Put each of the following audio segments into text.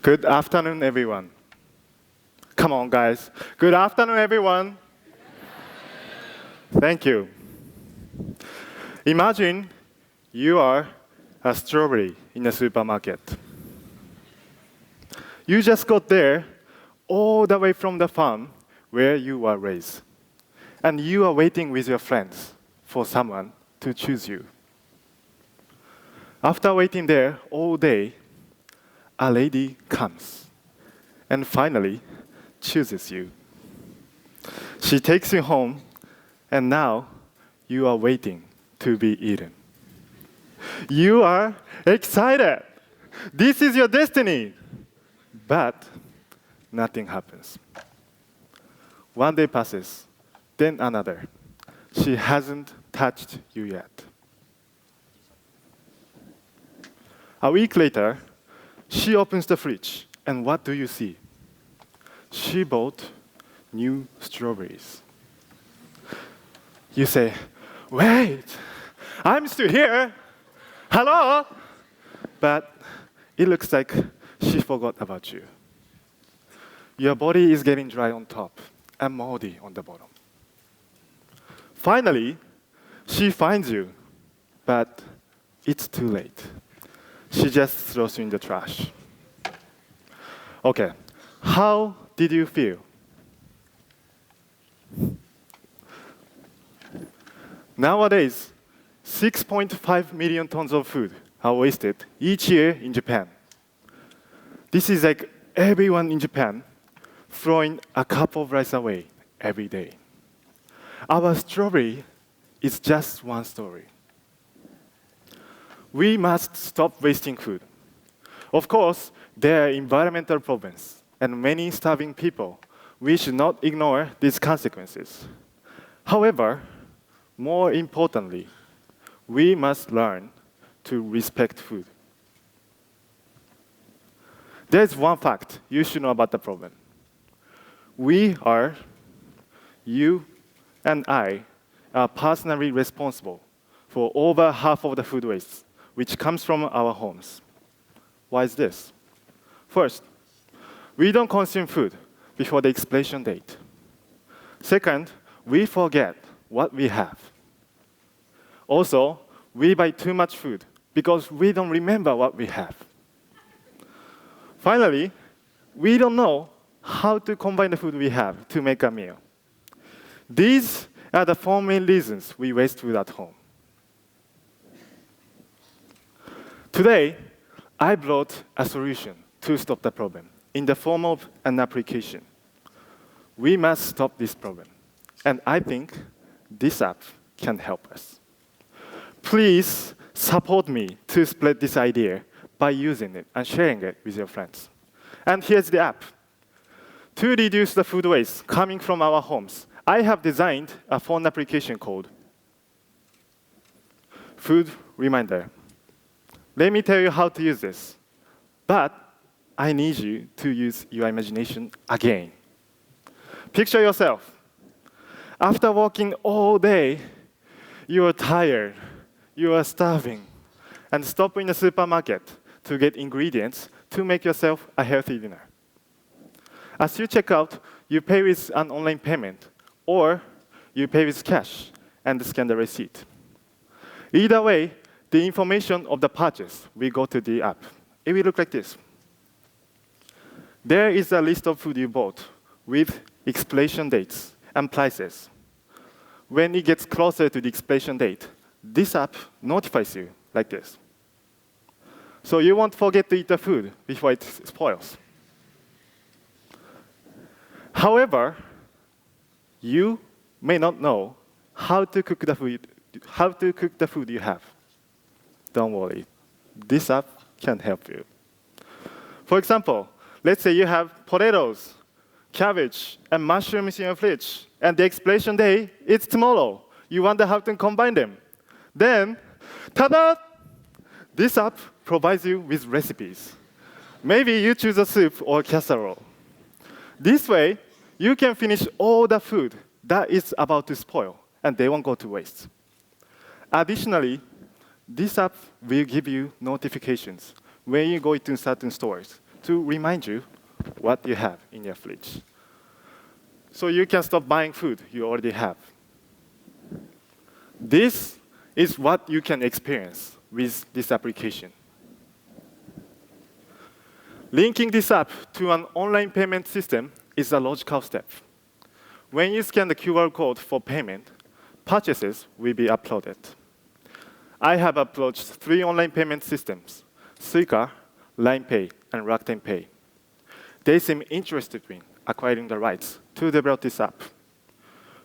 Good afternoon, everyone. Come on, guys. Good afternoon, everyone. Thank you. Imagine you are a strawberry in a supermarket. You just got there all the way from the farm where you were raised. And you are waiting with your friends for someone to choose you. After waiting there all day, a lady comes and finally chooses you. She takes you home, and now you are waiting to be eaten. You are excited. This is your destiny. But nothing happens. One day passes, then another. She hasn't touched you yet. A week later, she opens the fridge, and what do you see? She bought new strawberries. You say, wait, I'm still here. Hello? But it looks like she forgot about you. Your body is getting dry on top and moldy on the bottom. Finally, she finds you, but it's too late. She just throws you in the trash. Okay, how did you feel? Nowadays, 6.5 million tons of food are wasted each year in Japan. This is like everyone in Japan throwing a cup of rice away every day. Our strawberry is just one story. We must stop wasting food. Of course, there are environmental problems and many starving people. We should not ignore these consequences. However, more importantly, we must learn to respect food. There's one fact you should know about the problem. You and I, are personally responsible for over half of the food waste, which comes from our homes. Why is this? First, we don't consume food before the expiration date. Second, we forget what we have. Also, we buy too much food because we don't remember what we have. Finally, we don't know how to combine the food we have to make a meal. These are the 4 main reasons we waste food at home. Today, I brought a solution to stop the problem in the form of an application. We must stop this problem, and I think this app can help us. Please support me to spread this idea by using it and sharing it with your friends. And here's the app. To reduce the food waste coming from our homes, I have designed a phone application called Food Reminder. Let me tell you how to use this. But I need you to use your imagination again. Picture yourself. After walking all day, you are tired, you are starving, and stop in the supermarket to get ingredients to make yourself a healthy dinner. As you check out, you pay with an online payment, or you pay with cash and scan the receipt. Either way, the information of the purchase will go to the app. It will look like this. There is a list of food you bought with expiration dates and prices. When it gets closer to the expiration date, this app notifies you like this. So you won't forget to eat the food before it spoils. However, you may not know how to cook the food you have. Don't worry, this app can help you. For example, let's say you have potatoes, cabbage, and mushrooms in your fridge, and the expiration day is tomorrow. You wonder how to combine them. Then, ta-da! This app provides you with recipes. Maybe you choose a soup or casserole. This way, you can finish all the food that is about to spoil, and they won't go to waste. Additionally, this app will give you notifications when you go to certain stores to remind you what you have in your fridge. So you can stop buying food you already have. This is what you can experience with this application. Linking this app to an online payment system is a logical step. When you scan the QR code for payment, purchases will be uploaded. I have approached 3 online payment systems: Suica, LINE Pay, and Rakuten Pay. They seem interested in acquiring the rights to develop this app.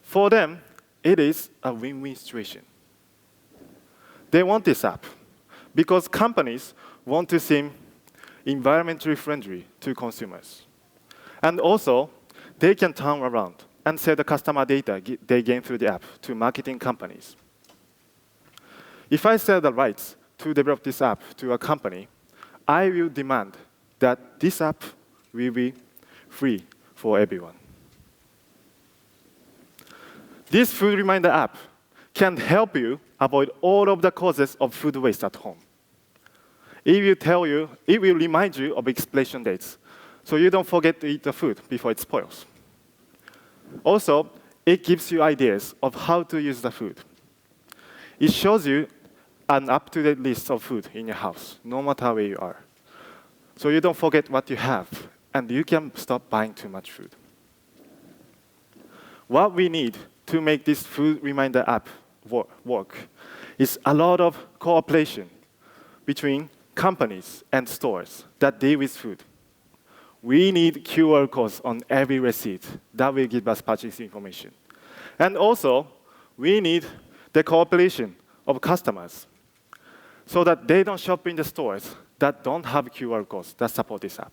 For them, it is a win-win situation. They want this app because companies want to seem environmentally friendly to consumers. And also, they can turn around and sell the customer data they gain through the app to marketing companies. If I sell the rights to develop this app to a company, I will demand that this app will be free for everyone. This food reminder app can help you avoid all of the causes of food waste at home. It will remind you of expiration dates, so you don't forget to eat the food before it spoils. Also, it gives you ideas of how to use the food. It shows you an up-to-date list of food in your house, no matter where you are. So you don't forget what you have, and you can stop buying too much food. What we need to make this food reminder app work is a lot of cooperation between companies and stores that deal with food. We need QR codes on every receipt that will give us purchase information. And also, we need the cooperation of customers so that they don't shop in the stores that don't have QR codes that support this app.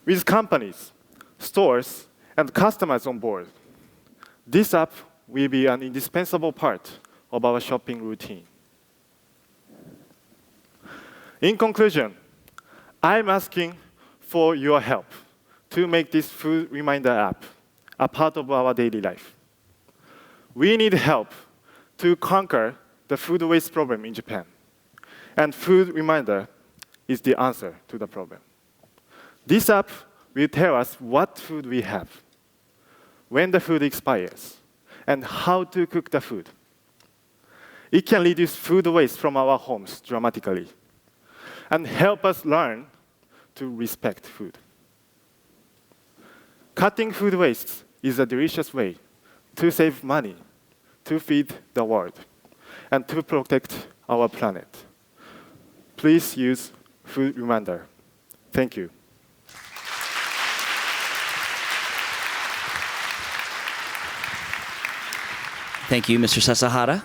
With companies, stores, and customers on board, this app will be an indispensable part of our shopping routine. In conclusion, I'm asking for your help to make this food reminder app a part of our daily life. We need help to conquer the food waste problem in Japan. And food reminder is the answer to the problem. This app will tell us what food we have, when the food expires, and how to cook the food. It can reduce food waste from our homes dramatically and help us learn to respect food. Cutting food waste is a delicious way to save money, to feed the world, and to protect our planet. Please use food reminder. Thank you. Thank you, Mr. Sasahara.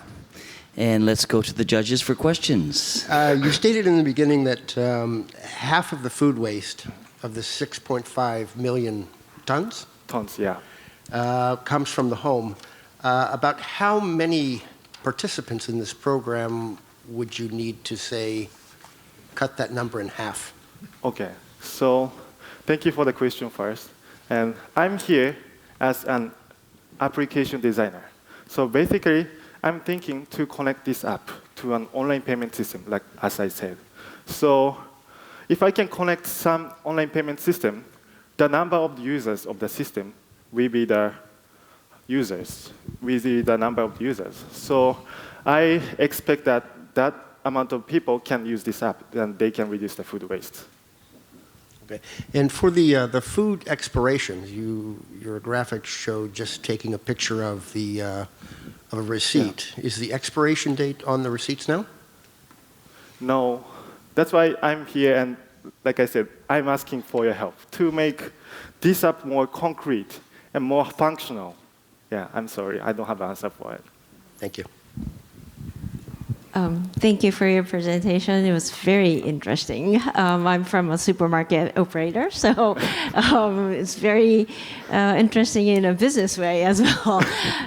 And let's go to the judges for questions. You stated in the beginning that half of the food waste of the 6.5 million tons? Tons, yeah. Comes from the home. About how many participants in this program would you need to, say, cut that number in half? Okay, so thank you for the question first. And I'm here as an application designer. So basically, I'm thinking to connect this app to an online payment system, like as I said. So if I can connect some online payment system, the number of users of the system will be the number of users. So I expect that that amount of people can use this app, and they can reduce the food waste. Okay. And for the food expirations, your graphics showed just taking a picture of a receipt. Yeah. Is the expiration date on the receipts now? No. That's why I'm here, and like I said, I'm asking for your help to make this app more concrete and more functional. Yeah, I'm sorry, I don't have an answer for it. Thank you. Thank you for your presentation. It was very interesting. I'm from a supermarket operator, so it's very interesting in a business way as well.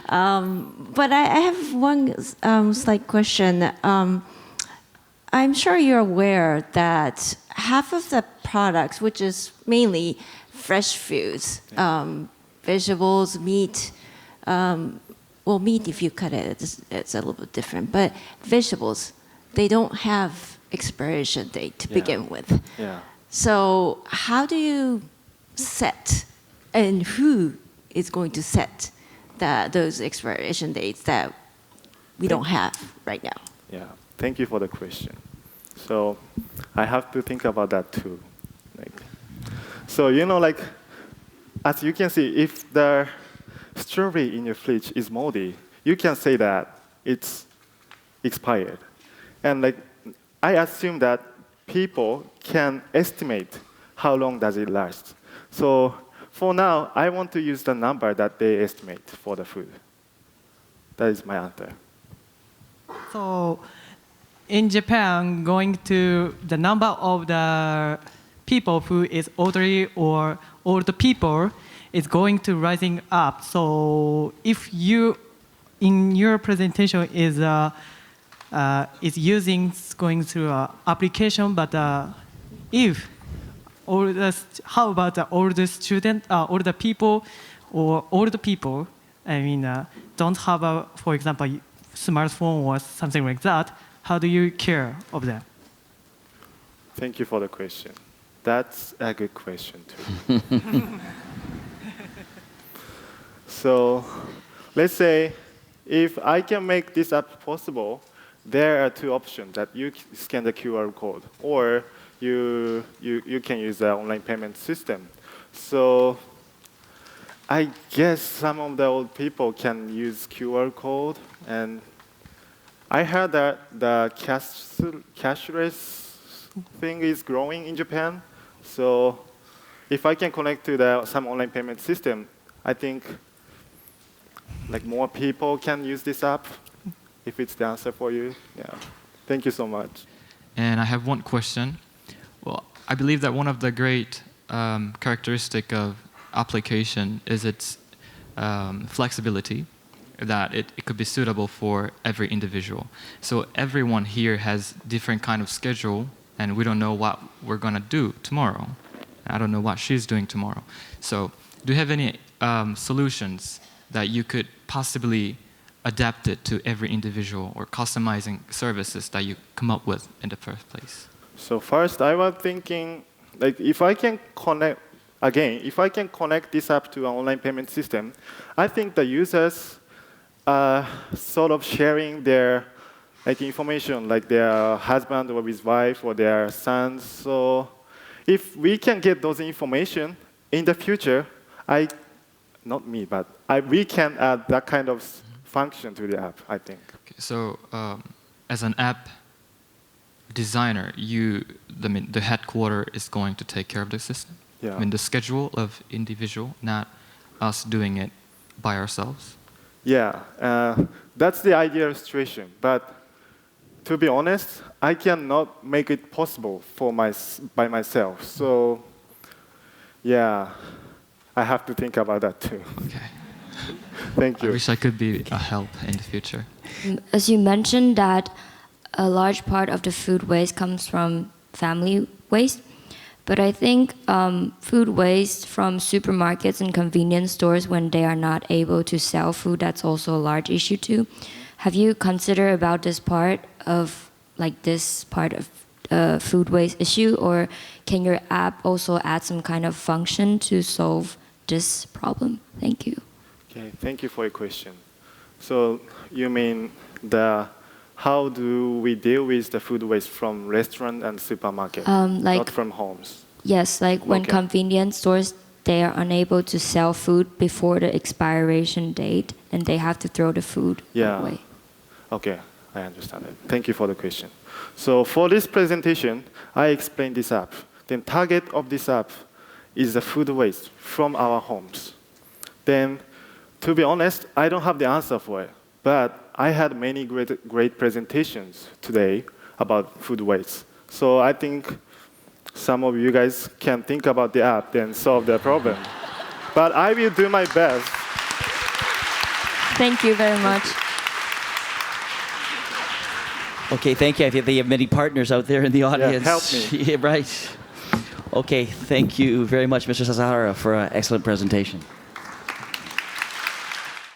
But I have one slight question. I'm sure you're aware that half of the products, which is mainly fresh foods, vegetables, meat, well, meat, if you cut it, it's a little bit different. But vegetables, they don't have expiration date to begin with. Yeah. So how do you set, and who is going to set those expiration dates that we don't have right now? Yeah, thank you for the question. So I have to think about that too. So as you can see, if the strawberry in your fridge is moldy, you can say that it's expired. And I assume that people can estimate how long does it last. So for now, I want to use the number that they estimate for the food. That is my answer. So in Japan, going to the number of the people who is elderly or older people is going to rising up. So if you, in your presentation is using going through application, but if how about the older student, older people, or older people? I mean, don't have a, for example, smartphone or something like that. How do you care of that? Thank you for the question. That's a good question too. So let's say if I can make this app possible, there are two options: that you scan the QR code, or you can use the online payment system. So I guess some of the old people can use QR code, and I heard that the cashless thing is growing in Japan. So if I can connect to some online payment system, I think more people can use this app. If it's the answer for you, yeah. Thank you so much. And I have one question. Well, I believe that one of the great characteristic of application is its flexibility, that it could be suitable for every individual. So everyone here has different kind of schedule, and we don't know what we're going to do tomorrow. I don't know what she's doing tomorrow. So do you have any solutions that you could possibly adapt it to every individual, or customizing services that you come up with in the first place? So first, I was thinking, if I can connect this app to an online payment system, I think the users are sort of sharing their information, like their husband or his wife or their sons. So if we can get those information in the future, we can add that kind of function to the app, I think. Okay, so as an app designer, the headquarter is going to take care of the system? Yeah. I mean, the schedule of individual, not us doing it by ourselves? Yeah, that's the ideal situation. But to be honest, I cannot make it possible by myself. So, yeah, I have to think about that too. Okay. Thank you. I wish I could be a help in the future. As you mentioned that a large part of the food waste comes from family waste, but I think food waste from supermarkets and convenience stores when they are not able to sell food, that's also a large issue too. Have you considered about this part of food waste issue, or can your app also add some kind of function to solve this problem? Thank you. Okay, thank you for your question. So you mean how do we deal with the food waste from restaurant and supermarket, not from homes? Yes, when Okay. convenience stores, they are unable to sell food before the expiration date, and they have to throw the food away. Okay, I understand it. Thank you for the question. So for this presentation, I explained this app. The target of this app is the food waste from our homes. Then, to be honest, I don't have the answer for it. But I had many great presentations today about food waste. So I think some of you guys can think about the app and solve the problem. But I will do my best. Thank you very much. Okay, thank you. I think they have many partners out there in the audience. help me. Yeah, right. Okay, thank you very much, Mr. Sasahara, for an excellent presentation.